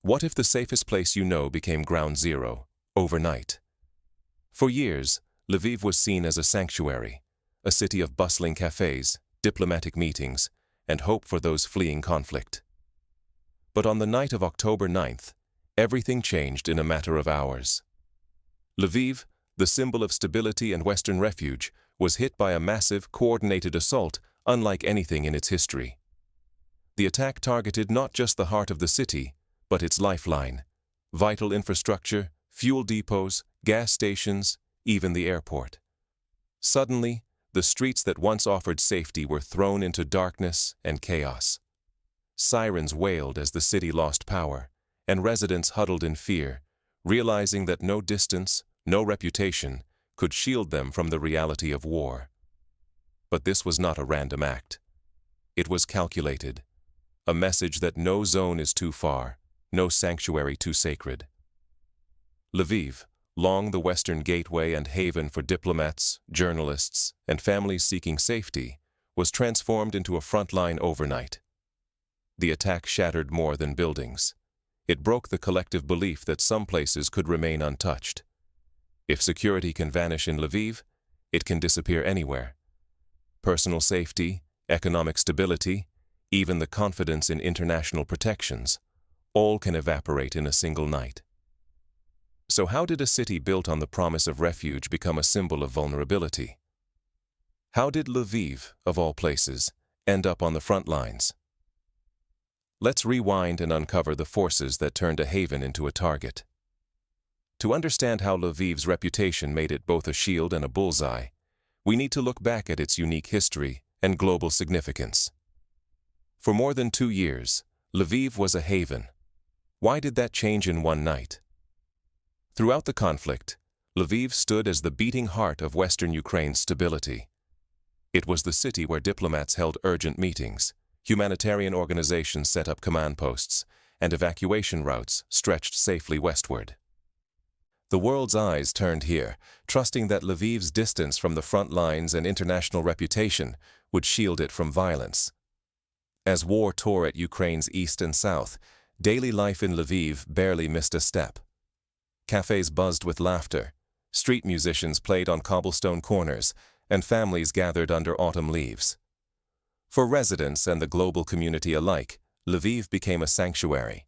What if the safest place you know became ground zero, overnight? For years, Lviv was seen as a sanctuary, a city of bustling cafes, diplomatic meetings, and hope for those fleeing conflict. But on the night of October 9th, everything changed in a matter of hours. Lviv, the symbol of stability and Western refuge, was hit by a massive, coordinated assault unlike anything in its history. The attack targeted not just the heart of the city, but its lifeline, vital infrastructure, fuel depots, gas stations, even the airport. Suddenly, the streets that once offered safety were thrown into darkness and chaos. Sirens wailed as the city lost power, and residents huddled in fear, realizing that no distance, no reputation, could shield them from the reality of war. But this was not a random act. It was calculated, a message that no zone is too far, no sanctuary too sacred. Lviv, long the Western gateway and haven for diplomats, journalists, and families seeking safety, was transformed into a front line overnight. The attack shattered more than buildings. It broke the collective belief that some places could remain untouched. If security can vanish in Lviv, it can disappear anywhere. Personal safety, economic stability, even the confidence in international protections, all can evaporate in a single night. So how did a city built on the promise of refuge become a symbol of vulnerability? How did Lviv, of all places, end up on the front lines? Let's rewind and uncover the forces that turned a haven into a target. To understand how Lviv's reputation made it both a shield and a bullseye, we need to look back at its unique history and global significance. For more than 2 years, Lviv was a haven. Why did that change in one night? Throughout the conflict, Lviv stood as the beating heart of Western Ukraine's stability. It was the city where diplomats held urgent meetings, humanitarian organizations set up command posts, and evacuation routes stretched safely westward. The world's eyes turned here, trusting that Lviv's distance from the front lines and international reputation would shield it from violence. As war tore at Ukraine's east and south, daily life in Lviv barely missed a step. Cafes buzzed with laughter, street musicians played on cobblestone corners, and families gathered under autumn leaves. For residents and the global community alike, Lviv became a sanctuary.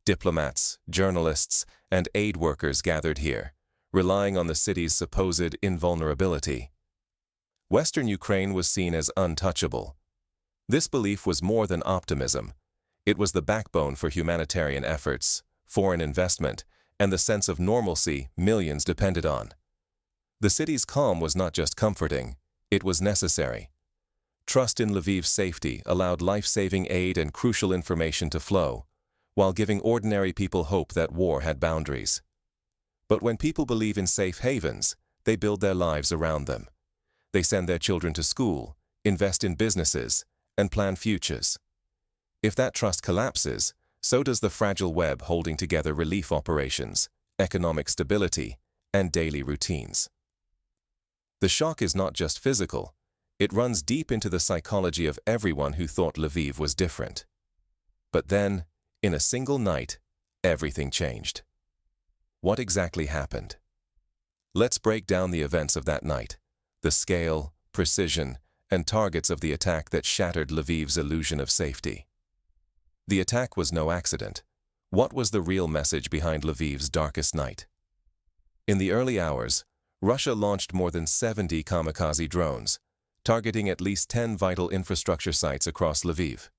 Diplomats, journalists, and aid workers gathered here, relying on the city's supposed invulnerability. Western Ukraine was seen as untouchable. This belief was more than optimism. It was the backbone for humanitarian efforts, foreign investment, and the sense of normalcy millions depended on. The city's calm was not just comforting, it was necessary. Trust in Lviv's safety allowed life-saving aid and crucial information to flow, while giving ordinary people hope that war had boundaries. But when people believe in safe havens, they build their lives around them. They send their children to school, invest in businesses, and plan futures. If that trust collapses, so does the fragile web holding together relief operations, economic stability, and daily routines. The shock is not just physical, it runs deep into the psychology of everyone who thought Lviv was different. But then, in a single night, everything changed. What exactly happened? Let's break down the events of that night, the scale, precision, and targets of the attack that shattered Lviv's illusion of safety. The attack was no accident. What was the real message behind Lviv's darkest night? In the early hours, Russia launched more than 70 kamikaze drones, targeting at least 10 vital infrastructure sites across Lviv.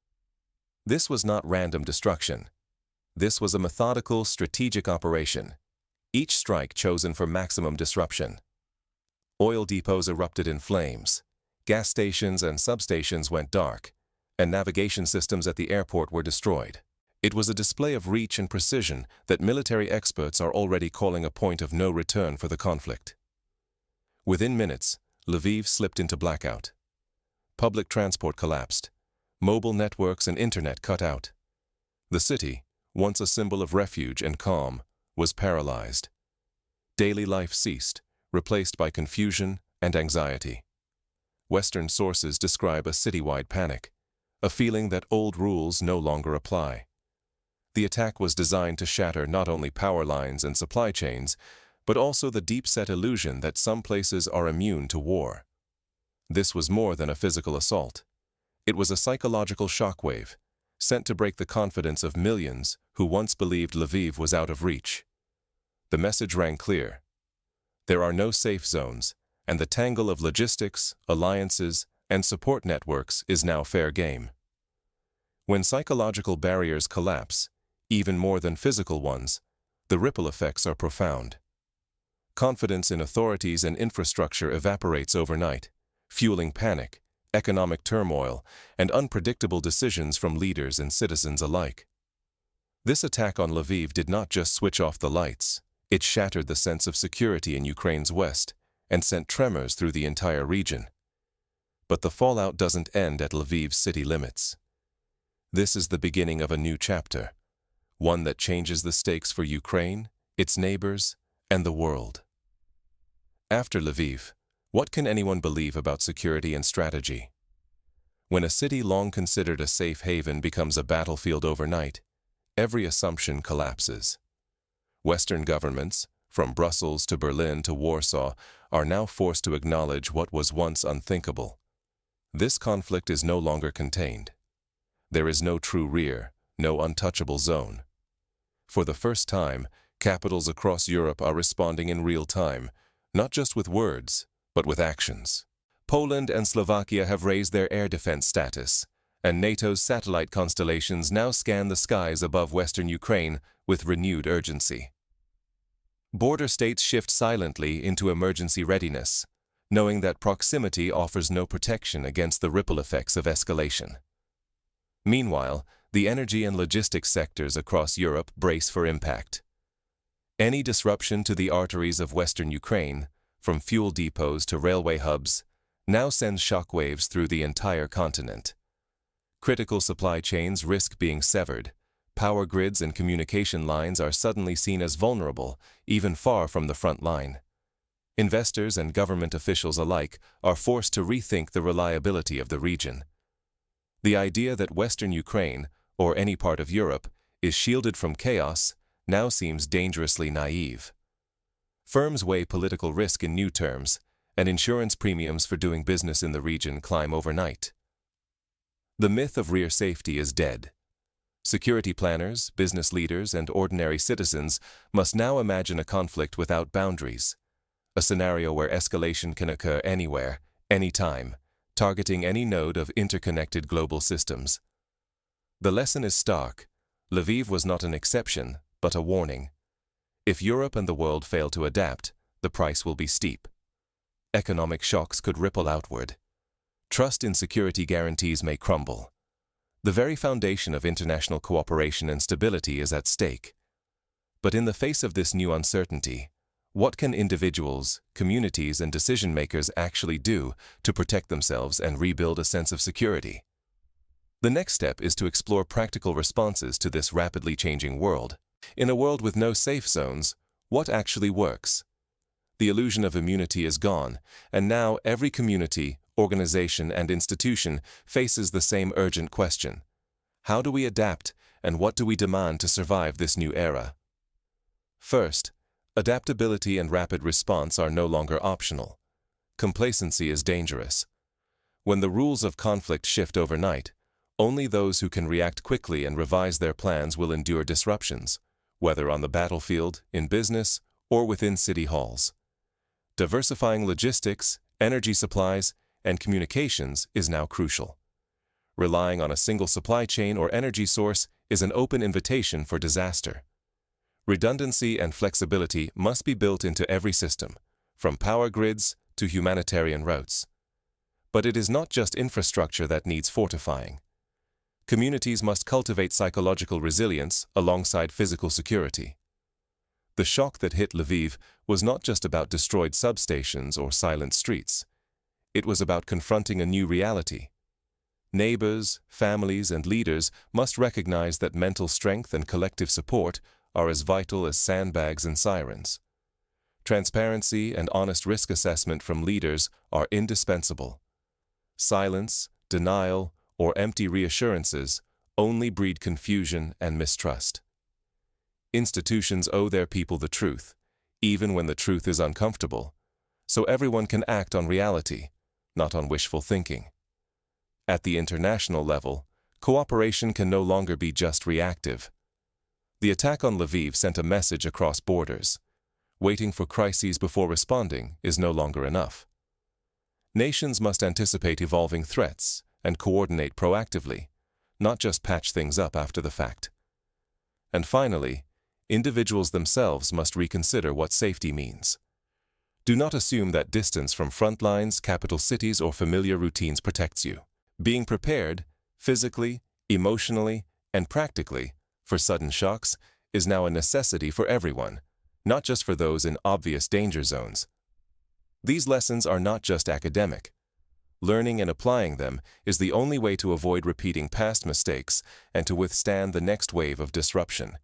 This was not random destruction. This was a methodical, strategic operation, each strike chosen for maximum disruption. Oil depots erupted in flames, gas stations and substations went dark, and navigation systems at the airport were destroyed. It was a display of reach and precision that military experts are already calling a point of no return for the conflict. Within minutes, Lviv slipped into blackout. Public transport collapsed. Mobile networks and internet cut out. The city, once a symbol of refuge and calm, was paralyzed. Daily life ceased, replaced by confusion and anxiety. Western sources describe a citywide panic, a feeling that old rules no longer apply. The attack was designed to shatter not only power lines and supply chains, but also the deep-set illusion that some places are immune to war. This was more than a physical assault. It was a psychological shockwave, sent to break the confidence of millions who once believed Lviv was out of reach. The message rang clear. There are no safe zones, and the tangle of logistics, alliances, and support networks is now fair game. When psychological barriers collapse, even more than physical ones, the ripple effects are profound. Confidence in authorities and infrastructure evaporates overnight, fueling panic, economic turmoil, and unpredictable decisions from leaders and citizens alike. This attack on Lviv did not just switch off the lights, it shattered the sense of security in Ukraine's west and sent tremors through the entire region. But the fallout doesn't end at Lviv's city limits. This is the beginning of a new chapter, one that changes the stakes for Ukraine, its neighbors, and the world. After Lviv, what can anyone believe about security and strategy? When a city long considered a safe haven becomes a battlefield overnight, every assumption collapses. Western governments, from Brussels to Berlin to Warsaw, are now forced to acknowledge what was once unthinkable. This conflict is no longer contained. There is no true rear, no untouchable zone. For the first time, capitals across Europe are responding in real time, not just with words, but with actions. Poland and Slovakia have raised their air defense status, and NATO's satellite constellations now scan the skies above western Ukraine with renewed urgency. Border states shift silently into emergency readiness, knowing that proximity offers no protection against the ripple effects of escalation. Meanwhile, the energy and logistics sectors across Europe brace for impact. Any disruption to the arteries of western Ukraine, from fuel depots to railway hubs, now sends shockwaves through the entire continent. Critical supply chains risk being severed. Power grids and communication lines are suddenly seen as vulnerable, even far from the front line. Investors and government officials alike are forced to rethink the reliability of the region. The idea that western Ukraine, or any part of Europe, is shielded from chaos now seems dangerously naive. Firms weigh political risk in new terms, and insurance premiums for doing business in the region climb overnight. The myth of rear safety is dead. Security planners, business leaders, and ordinary citizens must now imagine a conflict without boundaries, a scenario where escalation can occur anywhere, anytime, targeting any node of interconnected global systems. The lesson is stark. Lviv was not an exception, but a warning. If Europe and the world fail to adapt, the price will be steep. Economic shocks could ripple outward. Trust in security guarantees may crumble. The very foundation of international cooperation and stability is at stake. But in the face of this new uncertainty, what can individuals, communities, and decision-makers actually do to protect themselves and rebuild a sense of security? The next step is to explore practical responses to this rapidly changing world. In a world with no safe zones, what actually works? The illusion of immunity is gone, and now every community, organization, and institution faces the same urgent question. How do we adapt, and what do we demand to survive this new era? First, adaptability and rapid response are no longer optional. Complacency is dangerous. When the rules of conflict shift overnight, only those who can react quickly and revise their plans will endure disruptions, whether on the battlefield, in business, or within city halls. Diversifying logistics, energy supplies, and communications is now crucial. Relying on a single supply chain or energy source is an open invitation for disaster. Redundancy and flexibility must be built into every system, from power grids to humanitarian routes. But it is not just infrastructure that needs fortifying. Communities must cultivate psychological resilience alongside physical security. The shock that hit Lviv was not just about destroyed substations or silent streets. It was about confronting a new reality. Neighbors, families, and leaders must recognize that mental strength and collective support are as vital as sandbags and sirens. Transparency and honest risk assessment from leaders are indispensable. Silence, denial, or empty reassurances only breed confusion and mistrust. Institutions owe their people the truth, even when the truth is uncomfortable, so everyone can act on reality, not on wishful thinking. At the international level, cooperation can no longer be just reactive. The attack on Lviv sent a message across borders. Waiting for crises before responding is no longer enough. Nations must anticipate evolving threats and coordinate proactively, not just patch things up after the fact. And finally, individuals themselves must reconsider what safety means. Do not assume that distance from front lines, capital cities, or familiar routines protects you. Being prepared, physically, emotionally, and practically, for sudden shocks is now a necessity for everyone, not just for those in obvious danger zones. These lessons are not just academic. Learning and applying them is the only way to avoid repeating past mistakes and to withstand the next wave of disruption.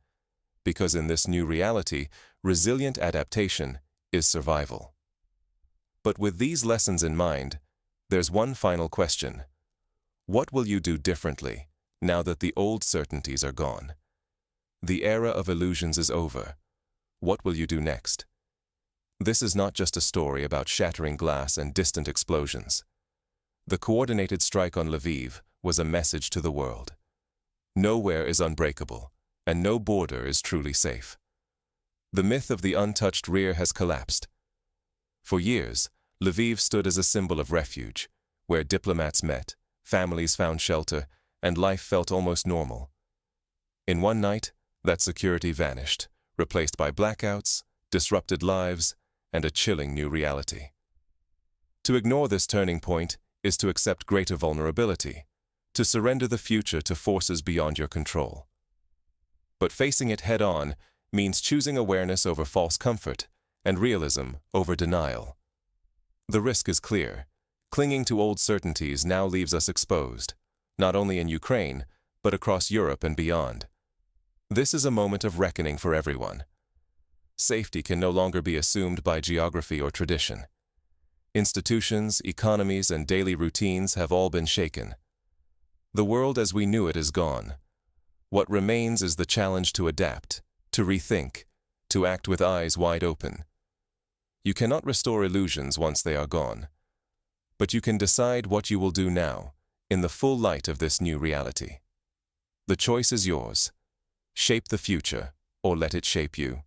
Because in this new reality, resilient adaptation is survival. But with these lessons in mind, there's one final question. What will you do differently now that the old certainties are gone? The era of illusions is over. What will you do next? This is not just a story about shattering glass and distant explosions. The coordinated strike on Lviv was a message to the world. Nowhere is unbreakable, and no border is truly safe. The myth of the untouched rear has collapsed. For years, Lviv stood as a symbol of refuge, where diplomats met, families found shelter, and life felt almost normal. In one night, that security vanished, replaced by blackouts, disrupted lives, and a chilling new reality. To ignore this turning point is to accept greater vulnerability, to surrender the future to forces beyond your control. But facing it head-on means choosing awareness over false comfort and realism over denial. The risk is clear. Clinging to old certainties now leaves us exposed, not only in Ukraine, but across Europe and beyond. This is a moment of reckoning for everyone. Safety can no longer be assumed by geography or tradition. Institutions, economies, and daily routines have all been shaken. The world as we knew it is gone. What remains is the challenge to adapt, to rethink, to act with eyes wide open. You cannot restore illusions once they are gone, but you can decide what you will do now, in the full light of this new reality. The choice is yours. Shape the future, or let it shape you.